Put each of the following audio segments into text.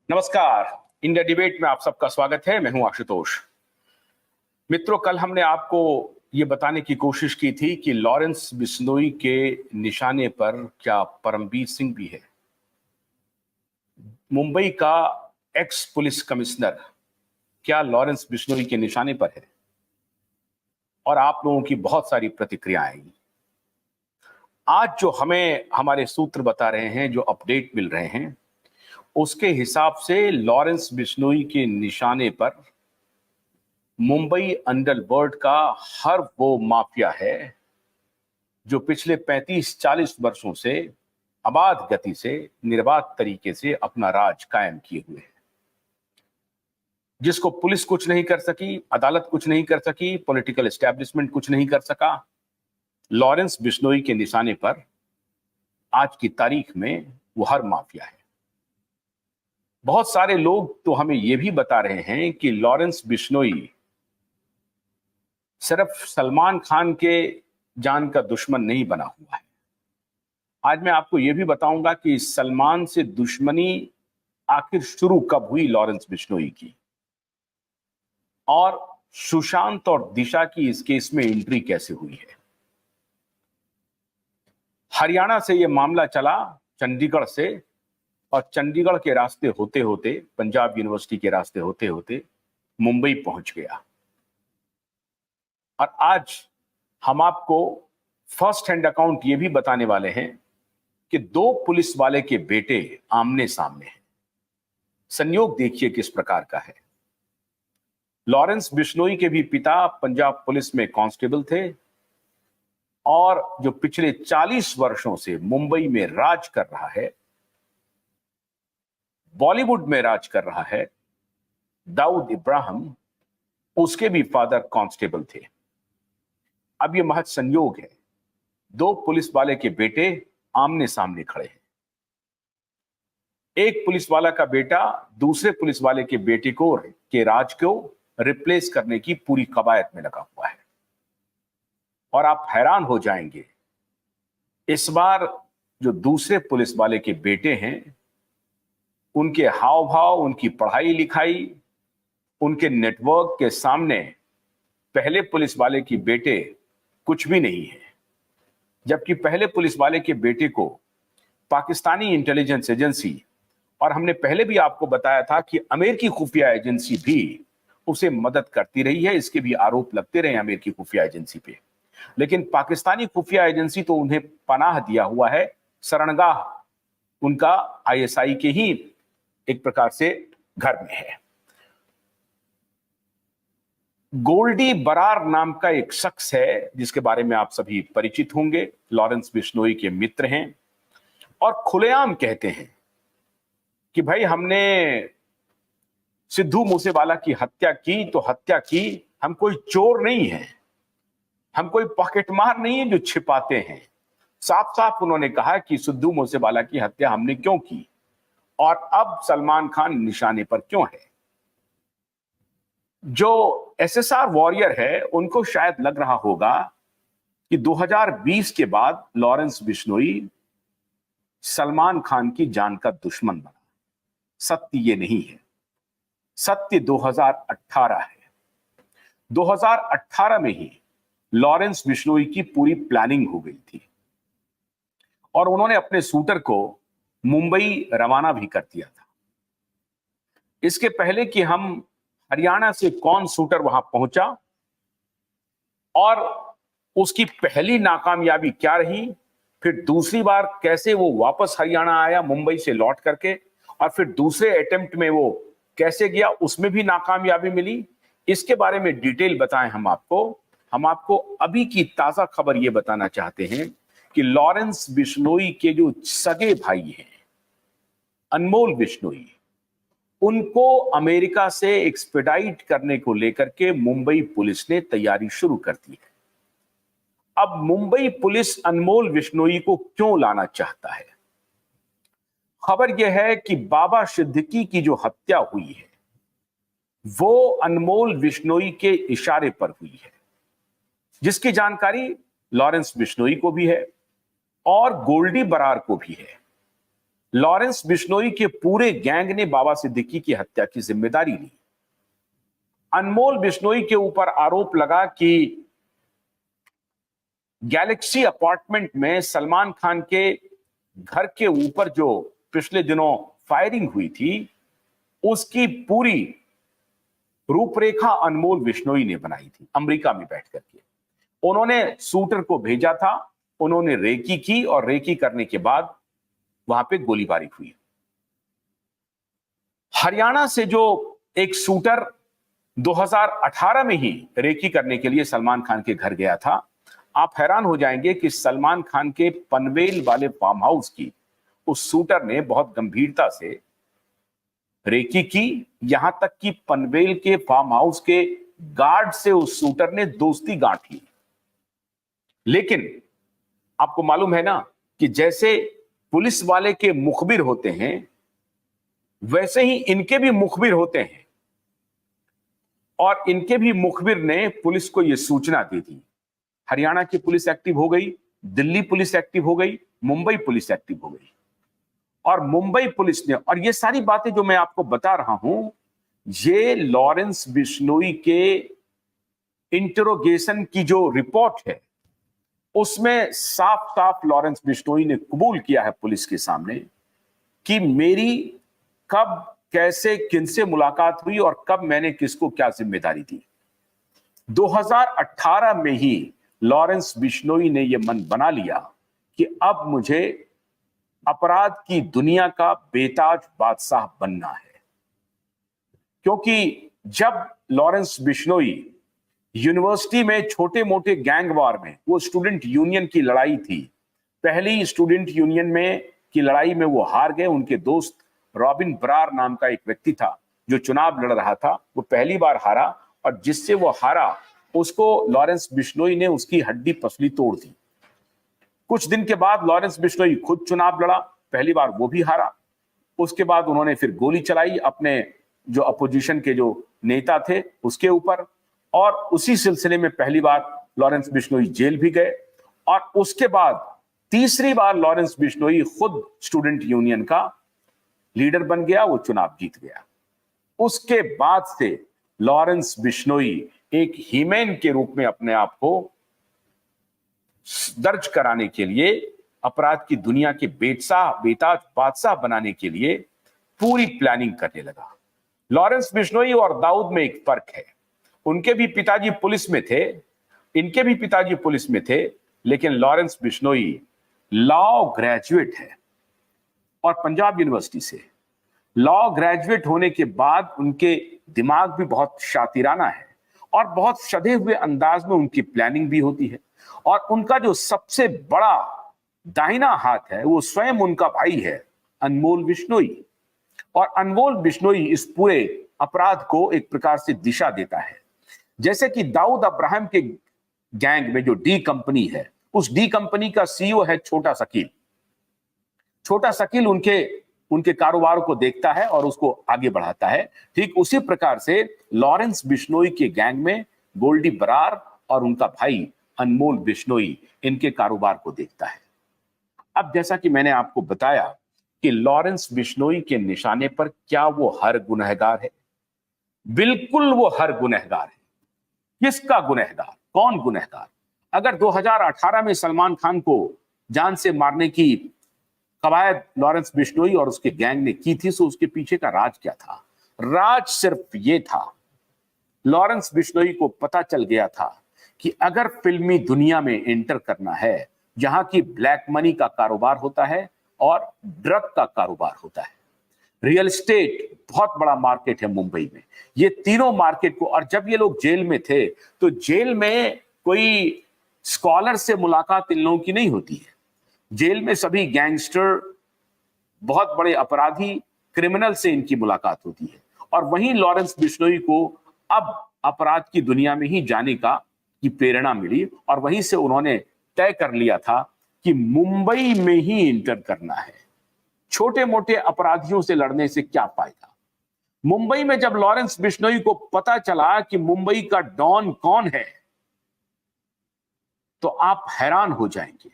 नमस्कार। India debate में आप सबका स्वागत है। मैं हूं आशुतोष। मित्रों, कल हमने आपको ये बताने की कोशिश की थी कि लॉरेंस बिश्नोई के निशाने पर क्या परमबीर सिंह भी है। मुंबई का एक्स पुलिस कमिश्नर क्या लॉरेंस बिश्नोई के निशाने पर है? और आप लोगों की बहुत सारी प्रतिक्रियाएं आई। आज जो हमें हमारे सूत्र बता रहे हैं, जो अपडेट मिल रहे हैं, उसके हिसाब से लॉरेंस बिश्नोई के निशाने पर मुंबई अंडरवर्ल्ड का हर वो माफिया है जो पिछले 35-40 वर्षों से अबाध गति से, निर्बाध तरीके से अपना राज कायम किए हुए है, जिसको पुलिस कुछ नहीं कर सकी, अदालत कुछ नहीं कर सकी, पॉलिटिकल एस्टैब्लिशमेंट कुछ नहीं कर सका। लॉरेंस बिश्नोई के निशाने पर आज की तारीख में वो हर माफिया है। बहुत सारे लोग तो हमें यह भी बता रहे हैं कि लॉरेंस बिश्नोई सिर्फ सलमान खान के जान का दुश्मन नहीं बना हुआ है। आज मैं आपको यह भी बताऊंगा कि सलमान से दुश्मनी आखिर शुरू कब हुई लॉरेंस बिश्नोई की, और सुशांत और दिशा की इस केस में एंट्री कैसे हुई है। हरियाणा से यह मामला चला चंडीगढ़ से, और चंडीगढ़ के रास्ते होते होते, पंजाब यूनिवर्सिटी के रास्ते होते होते मुंबई पहुंच गया। और आज हम आपको फर्स्ट हैंड अकाउंट ये भी बताने वाले हैं कि दो पुलिस वाले के बेटे आमने सामने हैं। संयोग देखिए किस प्रकार का है। लॉरेंस बिश्नोई के भी पिता पंजाब पुलिस में कांस्टेबल थे, और जो पिछले 40 वर्षों से मुंबई में राज कर रहा है, बॉलीवुड में राज कर रहा है, दाऊद इब्राहिम, उसके भी फादर कांस्टेबल थे। अब यह महज संयोग है, दो पुलिस वाले के बेटे आमने सामने खड़े हैं। एक पुलिस वाला का बेटा दूसरे पुलिस वाले के बेटे को के राज को रिप्लेस करने की पूरी कवायद में लगा हुआ है। और आप हैरान हो जाएंगे, इस बार जो दूसरे पुलिस वाले के बेटे हैं, उनके हाव भाव, उनकी पढ़ाई लिखाई, उनके नेटवर्क के सामने पहले पुलिस वाले की बेटे कुछ भी नहीं है। जबकि पहले पुलिस वाले के बेटे को पाकिस्तानी इंटेलिजेंस एजेंसी, और हमने पहले भी आपको बताया था कि अमेरिकी खुफिया एजेंसी भी उसे मदद करती रही है। इसके भी आरोप लगते रहे अमेरिकी खुफिया एजेंसी पे, लेकिन पाकिस्तानी खुफिया एजेंसी तो उन्हें पनाह दिया हुआ है, शरणगाह उनका आईएसआई के ही एक प्रकार से घर में है। गोल्डी बरार नाम का एक शख्स है जिसके बारे में आप सभी परिचित होंगे, लॉरेंस बिश्नोई के मित्र हैं, और खुलेआम कहते हैं कि भाई हमने सिद्धू मूसेवाला की हत्या की तो हत्या की, हम कोई चोर नहीं है, हम कोई पॉकेटमार नहीं है जो छिपाते हैं। साफ साफ उन्होंने कहा कि सिद्धू मूसेवाला की हत्या हमने क्यों की, और अब सलमान खान निशाने पर क्यों है। जो एसएसआर वॉरियर है, उनको शायद लग रहा होगा कि 2020 के बाद लॉरेंस बिश्नोई सलमान खान की जान का दुश्मन बना। सत्य ये नहीं है, सत्य 2018 है। 2018 में ही लॉरेंस बिश्नोई की पूरी प्लानिंग हो गई थी, और उन्होंने अपने शूटर को मुंबई रवाना भी कर दिया था। इसके पहले कि हम हरियाणा से कौन शूटर वहां पहुंचा और उसकी पहली नाकामयाबी क्या रही, फिर दूसरी बार कैसे वो वापस हरियाणा आया मुंबई से लौट करके, और फिर दूसरे अटेम्प्ट में वो कैसे गया, उसमें भी नाकामयाबी मिली, इसके बारे में डिटेल बताएं हम आपको अभी की ताजा खबर ये बताना चाहते हैं कि लॉरेंस बिश्नोई के जो सगे भाई हैं, अनमोल बिश्नोई, उनको अमेरिका से एक्सपेडाइट करने को लेकर के मुंबई पुलिस ने तैयारी शुरू कर दी है। अब मुंबई पुलिस अनमोल बिश्नोई को क्यों लाना चाहता है? खबर यह है कि बाबा सिद्दीकी की जो हत्या हुई है वो अनमोल बिश्नोई के इशारे पर हुई है, जिसकी जानकारी लॉरेंस बिश्नोई को भी है और गोल्डी बरार को भी है। लॉरेंस बिश्नोई के पूरे गैंग ने बाबा सिद्दीकी की हत्या की जिम्मेदारी ली। अनमोल बिश्नोई के ऊपर आरोप लगा कि गैलेक्सी अपार्टमेंट में सलमान खान के घर के ऊपर जो पिछले दिनों फायरिंग हुई थी, उसकी पूरी रूपरेखा अनमोल बिश्नोई ने बनाई थी अमेरिका में बैठ करके। उन्होंने शूटर को भेजा था, उन्होंने रेकी की और रेकी करने के बाद वहां पे गोलीबारी हुई। हरियाणा से जो एक शूटर 2018 में ही रेकी करने के लिए सलमान खान के घर गया था, आप हैरान हो जाएंगे कि सलमान खान के पनवेल वाले फार्म हाउस की उस शूटर ने बहुत गंभीरता से रेकी की। यहां तक कि पनवेल के फार्म हाउस के गार्ड से उस शूटर ने दोस्ती गांठ ली। लेकिन आपको मालूम है ना कि जैसे पुलिस वाले के मुखबिर होते हैं, वैसे ही इनके भी मुखबिर होते हैं, और इनके भी मुखबिर ने पुलिस को यह सूचना दी थी। हरियाणा की पुलिस एक्टिव हो गई, दिल्ली पुलिस एक्टिव हो गई, मुंबई पुलिस एक्टिव हो गई। और मुंबई पुलिस ने, और ये सारी बातें जो मैं आपको बता रहा हूं, ये लॉरेंस बिश्नोई के इंटरोगेशन की जो रिपोर्ट है, उसमें साफ साफ लॉरेंस बिश्नोई ने कबूल किया है पुलिस के सामने कि मेरी कब, कैसे, किनसे मुलाकात हुई और कब मैंने किसको क्या जिम्मेदारी दी। 2018 में ही लॉरेंस बिश्नोई ने यह मन बना लिया कि अब मुझे अपराध की दुनिया का बेताज बादशाह बनना है। क्योंकि जब लॉरेंस बिश्नोई यूनिवर्सिटी में छोटे मोटे गैंग वार में, वो स्टूडेंट यूनियन की लड़ाई थी, पहली स्टूडेंट यूनियन में की लड़ाई में वो हार गए। उनके दोस्त रॉबिन ब्रार नाम का एक व्यक्ति था जो चुनाव लड़ रहा था, वो पहली बार हारा, और जिससे वो हारा उसको लॉरेंस बिश्नोई ने उसकी हड्डी पसली तोड़ दी। कुछ दिन के बाद लॉरेंस बिश्नोई खुद चुनाव लड़ा, पहली बार वो भी हारा। उसके बाद उन्होंने फिर गोली चलाई अपने जो अपोजिशन के जो नेता थे उसके ऊपर, और उसी सिलसिले में पहली बार लॉरेंस बिश्नोई जेल भी गए। और उसके बाद तीसरी बार लॉरेंस बिश्नोई खुद स्टूडेंट यूनियन का लीडर बन गया, वो चुनाव जीत गया। उसके बाद से लॉरेंस बिश्नोई एक हीमैन के रूप में अपने आप को दर्ज कराने के लिए, अपराध की दुनिया के बेताज बादशाह बनाने के लिए पूरी प्लानिंग करने लगा। लॉरेंस बिश्नोई और दाऊद में एक फर्क है। उनके भी पिताजी पुलिस में थे, इनके भी पिताजी पुलिस में थे, लेकिन लॉरेंस बिश्नोई लॉ ग्रेजुएट है और पंजाब यूनिवर्सिटी से। लॉ ग्रेजुएट होने के बाद उनके दिमाग भी बहुत शातिराना है और बहुत सधे हुए अंदाज में उनकी प्लानिंग भी होती है। और उनका जो सबसे बड़ा दाहिना हाथ है वो स्वयं उनका भाई है अनमोल बिश्नोई। और अनमोल बिश्नोई इस पूरे अपराध को एक प्रकार से दिशा देता है। जैसे कि दाऊद अब्राहम के गैंग में जो डी कंपनी है, उस डी कंपनी का सीईओ है छोटा शकील। छोटा शकील उनके कारोबार को देखता है और उसको आगे बढ़ाता है। ठीक उसी प्रकार से लॉरेंस बिश्नोई के गैंग में गोल्डी बरार और उनका भाई अनमोल बिश्नोई इनके कारोबार को देखता है। अब जैसा कि मैंने आपको बताया कि लॉरेंस बिश्नोई के निशाने पर क्या वो हर गुनहगार है? बिल्कुल वो हर गुनहगार है। किसका गुनहगार? कौन गुनहगार? अगर 2018 में सलमान खान को जान से मारने की कवायद लॉरेंस बिश्नोई और उसके गैंग ने की थी, तो उसके पीछे का राज क्या था? राज सिर्फ ये था, लॉरेंस बिश्नोई को पता चल गया था कि अगर फिल्मी दुनिया में एंटर करना है, जहां की ब्लैक मनी का कारोबार होता है और ड्रग का कारोबार होता है, रियल एस्टेट बहुत बड़ा मार्केट है मुंबई में, ये तीनों मार्केट को। और जब ये लोग जेल में थे तो जेल में कोई स्कॉलर से मुलाकात इन लोगों की नहीं होती है। जेल में सभी गैंगस्टर, बहुत बड़े अपराधी, क्रिमिनल से इनकी मुलाकात होती है। और वहीं लॉरेंस बिश्नोई को अब अपराध की दुनिया में ही जाने की प्रेरणा मिली और वहीं से उन्होंने तय कर लिया था कि मुंबई में ही इंटर करना है। छोटे मोटे अपराधियों से लड़ने से क्या फायदा? मुंबई में जब लॉरेंस बिश्नोई को पता चला कि मुंबई का डॉन कौन है, तो आप हैरान हो जाएंगे।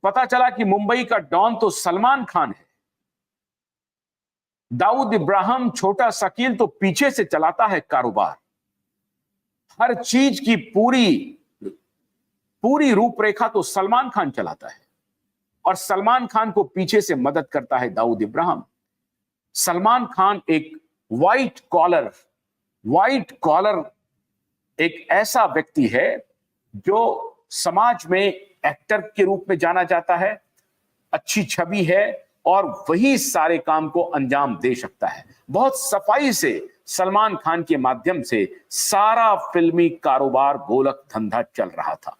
पता चला कि मुंबई का डॉन तो सलमान खान है। दाऊद इब्राहिम छोटा शकील तो पीछे से चलाता है कारोबार। हर चीज की पूरी रूपरेखा तो सलमान खान चलाता है और सलमान खान को पीछे से मदद करता है दाऊद इब्राहिम। सलमान खान एक व्हाइट कॉलर एक ऐसा व्यक्ति है जो समाज में एक्टर के रूप में जाना जाता है, अच्छी छवि है और वही सारे काम को अंजाम दे सकता है। बहुत सफाई से सलमान खान के माध्यम से सारा फिल्मी कारोबार गोलक धंधा चल रहा था।